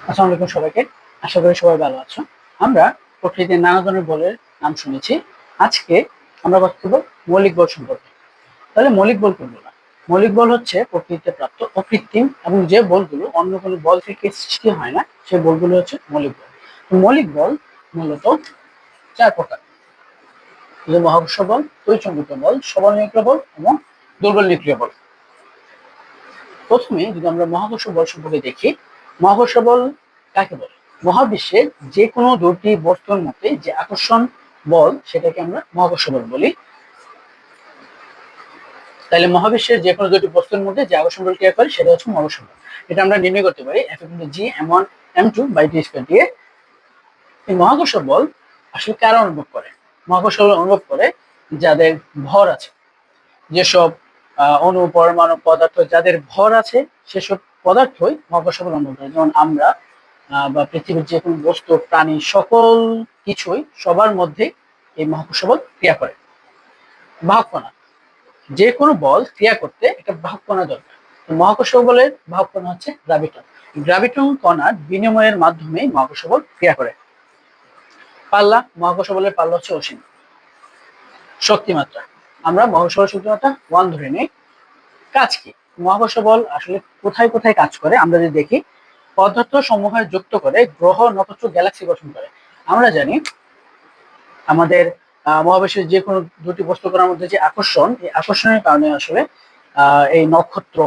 আসসালামু আলাইকুম সবাইকে। আশা করি সবাই ভালো আছো। আমরা প্রকৃতির নানা ধরনের বলের নাম শুনেছি। আজকে আমরা কথা বলবো মৌলিক বল সম্পর্কে। তাহলে মৌলিক বল কোনগুলো? মৌলিক বল হচ্ছে প্রকৃতিতে প্রাপ্ত অকৃত্রিম এবং যে বলগুলো অন্য কোনো বল থেকে সৃষ্টি হয় না, সেই বলগুলো হচ্ছে মৌলিক বল। তো মৌলিক বল মূলত চার প্রকার: যে মহাকর্ষ বল, তড়িৎচুম্বকীয় বল, সবল নিউক্লিয় বল এবং দুর্বল নিউক্লিয় বল। প্রথমে যদি আমরা মহাকর্ষ বল সম্পর্কে দেখি, মহাকর্ষ বল কাকে বলে? মহাবিশ্বে যে কোনো দুটি বস্তুর মধ্যে যে আকর্ষণ বল, সেটাকে আমরা মহাকর্ষ বল বলি। তাহলে মহাবিশ্বের যে কোনো দুটি বস্তুর মধ্যে যে আকর্ষণ বল ক্রিয়া করে সেটা হচ্ছে মহাকর্ষ বল। এটা আমরা নির্ণয় করতে পারি F=G m1m2/d² দিয়ে। এই মহাকর্ষ বল আসলে কারা অনুভব করে? মহাকর্ষ বল অনুভব করে যাদের ভর আছে, যেসব অণু, পরমাণু, পদার্থ যাদের ভর আছে সেসব পদার্থই মহাকর্ষ বল অনুভব করে। যেমন আমরা বা পৃথিবীর যে কোনো বস্তু, প্রাণী, সকল কিছুই সবার মধ্যে এই মহাকর্ষ বল ক্রিয়া করে। বাহক কণা, যে কোনো বল ক্রিয়া করতে একটা বাহক কণা দরকার। মহাকর্ষ বলের বাহক কণা হচ্ছে গ্রাভিটন। গ্রাভিটন কণার বিনিময়ের মাধ্যমে মহাকর্ষ বল ক্রিয়া করে। পাল্লা, মহাকর্ষ বলের পাল্লা হচ্ছে অসীম। শক্তিমাত্রা, আমরা মহাকর্ষ বলের শক্তিমাত্রা 1 ধরে নিই। কাজ কি? মহাকর্ষ বল আসলে কোথায় কোথায় কাজ করে আমরা যদি দেখি, পদার্থ সমূহের যুক্ত করে গ্রহ, নক্ষত্র, গ্যালাক্সি গঠন করে। আমরা জানি আমাদের মহাবিশ্বের যে কোনো দুটি বস্তু কণার মধ্যে যে আকর্ষণ, এই আকর্ষণের কারণে আসলে এই নক্ষত্র,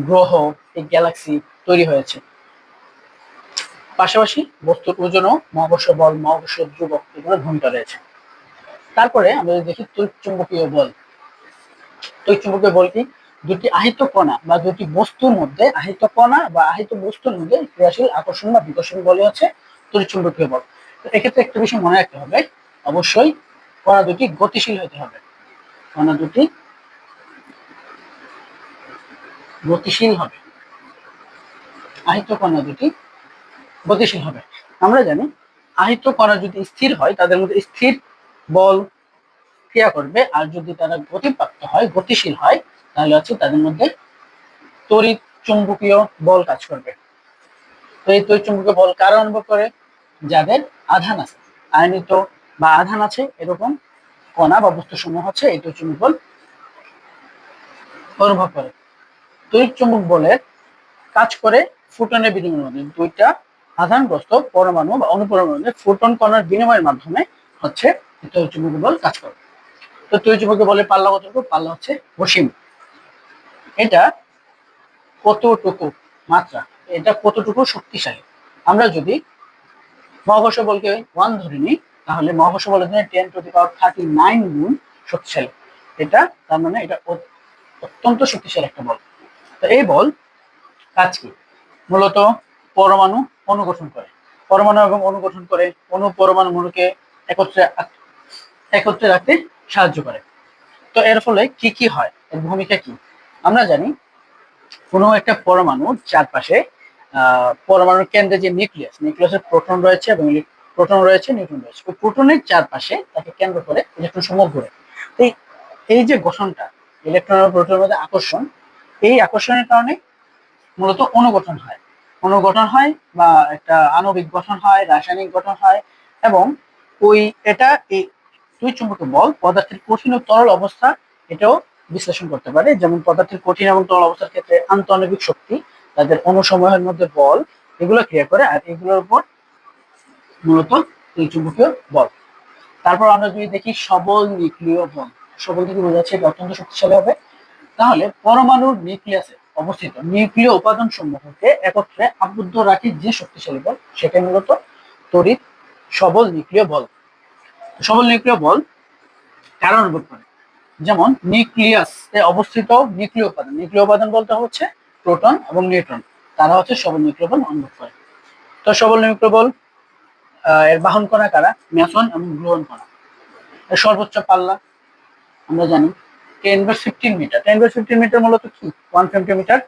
গ্রহ, এই গ্যালাক্সি তৈরি হয়েছে। পাশাপাশি বস্তুর ওজনও মহাকর্ষ বল, মহাকর্ষ ধ্রুবক এগুলোর ভূমিকা রয়েছে। তারপরে আমরা যদি দেখি তড়িৎচুম্বকীয় বল। তড়িৎচুম্বকীয় বল কি? দুটি আহিত কণা বা দুটি বস্তুর মধ্যে, আহিত কণা বা আহিত বস্তুর মধ্যে ক্রিয়াশীল আকর্ষণ বা বিকর্ষণ বলে হচ্ছে তড়িৎচুম্বকীয় বল। তো এক্ষেত্রে একটা বিষয় মনে রাখতে হবে, অবশ্যই কণা দুটি গতিশীল হতে হবে। কণা দুটি গতিশীল হবে, আহিত কণা দুটি গতিশীল হবে। আমরা জানি আহিত কণা যদি স্থির হয় তাদের মধ্যে স্থির বল ক্রিয়া করবে, আর যদি তারা গতিপ্রাপ্ত হয়, গতিশীল হয়, তাহলে হচ্ছে তাদের মধ্যে তড়িৎ চুম্বকীয় বল কাজ করবে। তো এই তড়িৎ চুম্বকীয় বল কারা অনুভব করে? যাদের আধান আছে, আয়নিত বা আধান আছে এরকম কণা বা বস্তু সমূহ হচ্ছে এই তড়িৎ চুম্বক বল অনুভব করে। তড়িৎ চুম্বক বলের কাজ করে ফোটনের বিনিময়ের মাধ্যমে। দুইটা আধানগ্রস্ত পরমাণু বা অনুপরমাণু ফোটন কণার বিনিময়ের মাধ্যমে হচ্ছে তড়িৎ চুম্বকীয় বল কাজ করে। তো তড়িৎ চুম্বকীয় বলের পাল্লা কতটুকু? পাল্লা হচ্ছে অসীম। এটা কতটুকু মাত্রা, এটা কতটুকু শক্তিশালী? আমরা যদি মহাকর্ষ বলকে 1 ধরে নিই, তাহলে মহাকর্ষ বলের জন্য 10⁻39 গুণ শক্তিশালী। এটা তার মানে এটা অত্যন্ত শক্তিশালী একটা বল। তো এই বল কাজ কি? মূলত পরমাণু অনুগঠন করে, পরমাণু এবং অনুগঠন করে, অণু পরমাণুকে একত্রে একত্রে রাখতে সাহায্য করে। তো এর ফলে কি কি হয়, এর ভূমিকা কি? আমরা জানি কোনো একটা পরমাণুর চারপাশে পরমাণুর কেন্দ্রে যে নিউক্লিয়াসের প্রোটন রয়েছে এবং প্রোটন রয়েছে, নিউট্রন রয়েছে। ওই প্রোটনের চারপাশে তাকে কেন্দ্র করে ইলেকট্রন সমূহ ঘুরে। এই এই যে গঠনটা, ইলেকট্রন এবং প্রোটনের মধ্যে আকর্ষণ, এই আকর্ষণের কারণে মূলত অনুগঠন হয়। অনুগঠন হয় বা একটা আণবিক গঠন হয়, রাসায়নিক গঠন হয়। এবং ওই এটা এই দুই চুম্বকীয় বল পদার্থের কঠিন ও তরল অবস্থা এটাও বিশ্লেষণ করতে পারে। যেমন পদার্থের কঠিন এবং তরল অবস্থার ক্ষেত্রে আন্তঃআণবিক শক্তি, তাদের অণুসমূহের মধ্যে বল, এগুলো ক্রিয়া করে, আর এগুলোর উপর মূলত এই চুম্বকীয় বল। তারপর আমরা যদি দেখি সবল নিউক্লিয় বল। সবল থেকে বোঝা যাচ্ছে এটা অত্যন্ত শক্তিশালী হবে। তাহলে পরমাণুর নিউক্লিয়াসে অবস্থিত নিউক্লিয় উপাদান সমূহকে একত্রে আবদ্ধ রাখে যে শক্তিশালী বল, সেটাই মূলত তড়িৎ সবল নিউক্লিয় বল। সবল নিউক্লিয় বল কারা অনুভব করে? যেমন নিউক্লিয়াসে অবস্থিত নিউক্লিয় উপাদান বলতে হচ্ছে প্রোটন এবং নিউট্রন, তারা হচ্ছে সবল নিউক্লিয় বল অনুভব করে। তো সবল নিউক্লিয় বল এর বাহন কণা কারা? মেসন এবং গ্লুয়ন কণা। এর সর্বোচ্চ পাল্লা আমরা জানি 10⁻15 মিটার। 10⁻15 মিটার মূলত কি? 1 সেন্টিমিটার।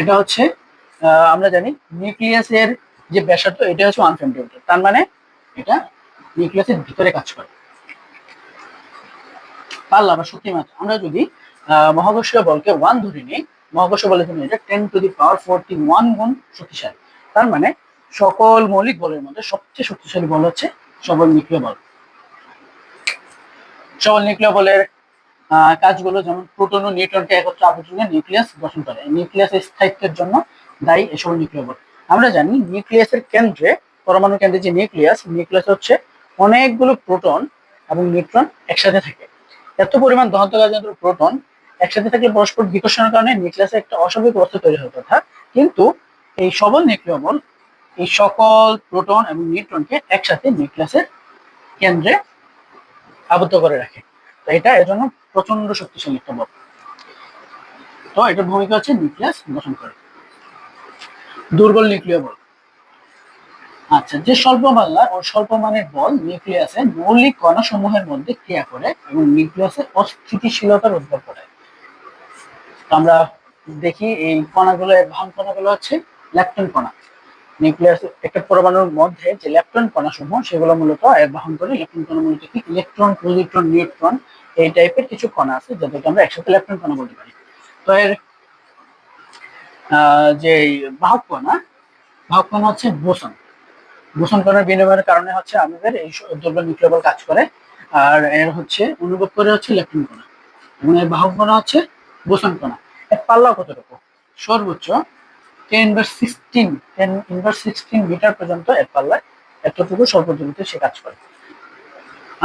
এটা হচ্ছে আমরা জানি নিউক্লিয়াসের যে ব্যাসার্ধ, এটা হচ্ছে 1 সেন্টিমিটার। তার মানে এটা নিউক্লিয়াসের ভিতরে কাজ করে। পাল্লা বা শক্তিমাত্রা, আমরা যদি মহাকর্ষীয় বলকে 1 ধরে নিই, মহাকর্ষ বলের জন্য এটা 10⁻41 গুণ শক্তিশালী। তার মানে সকল মৌলিক বলের মধ্যে সবচেয়ে শক্তিশালী বল হচ্ছে সবল নিউক্লিয় বল। সবল নিউক্লিয় বলের কাজগুলো যেমন প্রোটন ও নিউট্রনকে একত্রে আবর্জনে নিউক্লিয়াস গঠন করে। নিউক্লিয়াসের স্থায়িত্বের জন্য দায়ী এসব নিউক্লিয় বল। আমরা জানি নিউক্লিয়াসের কেন্দ্রে, পরমাণু কেন্দ্রে যে নিউক্লিয়াস হচ্ছে অনেকগুলো প্রোটন এবং নিউট্রন একসাথে থাকে। এত পরিমাণ দহনকারী প্রোটন একসাথে থাকলে পরস্পর বিকর্ষণের কারণে নিউক্লিয়াসে একটা অস্বাভাবিক অবস্থা তৈরি হওয়ার কথা, কিন্তু এই সবল নিউক্লিয় বল এই সকল প্রোটন এবং নিউট্রনকে একসাথে নিউক্লিয়াসের কেন্দ্রে আবদ্ধ করে রাখে। তো এটা এর জন্য প্রচন্ড শক্তিশালী একটা বল। তো এটার ভূমিকা হচ্ছে নিউক্লিয়াস গঠন করে। দুর্বল নিউক্লিয় বল। আচ্ছা, যে স্বল্প মাত্রা ও স্বল্প মানের বল নিউক্লিয়াসের মৌলিক কণাসমূহের মধ্যে ক্রিয়া করে এবং নিউক্লিয়াসের অস্থিতিশীলতার উদ্ভব করে। আমরা দেখি এই কণাগুলো, বাহন কণাগুলো হচ্ছে ল্যাপটন কণা। নিউক্লিয়াস একটা পরমাণুর মধ্যে যে ল্যাপটন কণাসমূহ সেগুলো মূলত এর বাহন করে। ল্যাপটন কণা মূলত কি ইলেকট্রন, পজিট্রন, নিউট্রন এই টাইপের কিছু কণা আছে যাদেরকে আমরা একসাথে ল্যাপটন কণা বলতে পারি। তো এর যে বাহক কণা হচ্ছে বোসন। বোসন কণার বিনিময়ের কারণে হচ্ছে আমাদের এই দুর্বল নিউক্লিয় বল কাজ করে। আর এর হচ্ছে অনুভব করে হচ্ছে ল্যাপটন কণা, এবং এর বাহক কণা হচ্ছে বোসন কণা। এর পাল্লা কতটুকু? সর্বোচ্চ 10⁻16 মিটার পর্যন্ত এর পাল্লায়, এতটুকু স্বল্প দূরত্বে সে কাজ করে।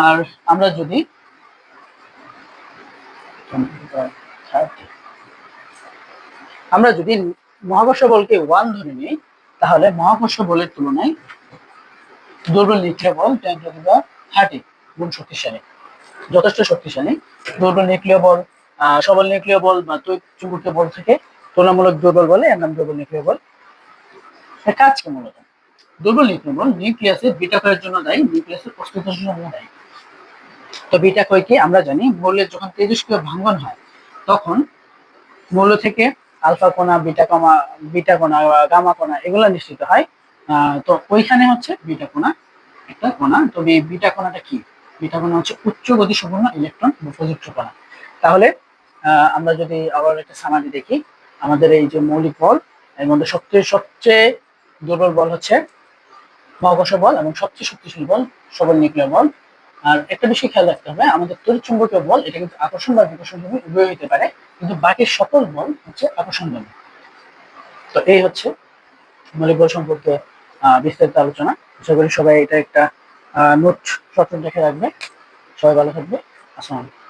আর আমরা যদি মহাকর্ষ বলকে 1 ধরে নিই, তাহলে মহাকর্ষ বলের তুলনায় দুর্বল নিউক্লিয় বল 10⁻30 গুণ শক্তিশালী, যথেষ্ট শক্তিশালী। দুর্বল নিউক্লিয় বল সবল নিউক্লিয় বল বা চুম্বকীয় বল থেকে তুলনামূলক দুর্বল বলে এর নাম দুর্বল নিউক্লিয় বল। এর কাজ কি মূলত? দুর্বল নিউক্লিয় বল নিউক্লিয়াসের বিটা ক্ষয়ের জন্য দায়ী, নিউক্লিয়াসের অস্থিতিশীল জন্য দায়ী। তো বিটা ক্ষয় কি? আমরা জানি মৌলের যখন তেজস্ক্রিয় ভাঙ্গন হয় তখন মৌল থেকে আলফা কণা, বিটা কণা, গামা কণা এগুলো নিশ্চিত হয়। তো ওইখানে হচ্ছে বিটা কণা একটা কণা। তবে এই বিটা কণাটা কি? বিটা কণা হচ্ছে উচ্চ গতিসম্পন্ন ইলেকট্রন বা পজিট্র কণা। তাহলে আমরা যদি আবার একটা সামারি দেখি, আমাদের এই যে মৌলিক বল এর মধ্যে সবচেয়ে দুর্বল বল হচ্ছে মহাকর্ষ বল এবং সবচেয়ে শক্তিশালী বল সবল নিউক্লিয় বল। আর একটা বিষয় খেয়াল রাখতে হবে, আমাদের তড়িৎ চুম্বকীয় বল এটা কিন্তু আকর্ষণ বা বিকর্ষণ উভয় হতে পারে, কিন্তু বাকি সকল বল হচ্ছে আকর্ষণ বল। তো এই হচ্ছে মৌলিক বল সম্পর্কে বিস্তারিত আলোচনা। আশা করি সবাই এটা একটা নোট সচল রেখে রাখবে। সবাই ভালো থাকবে। আসসালামু আলাইকুম।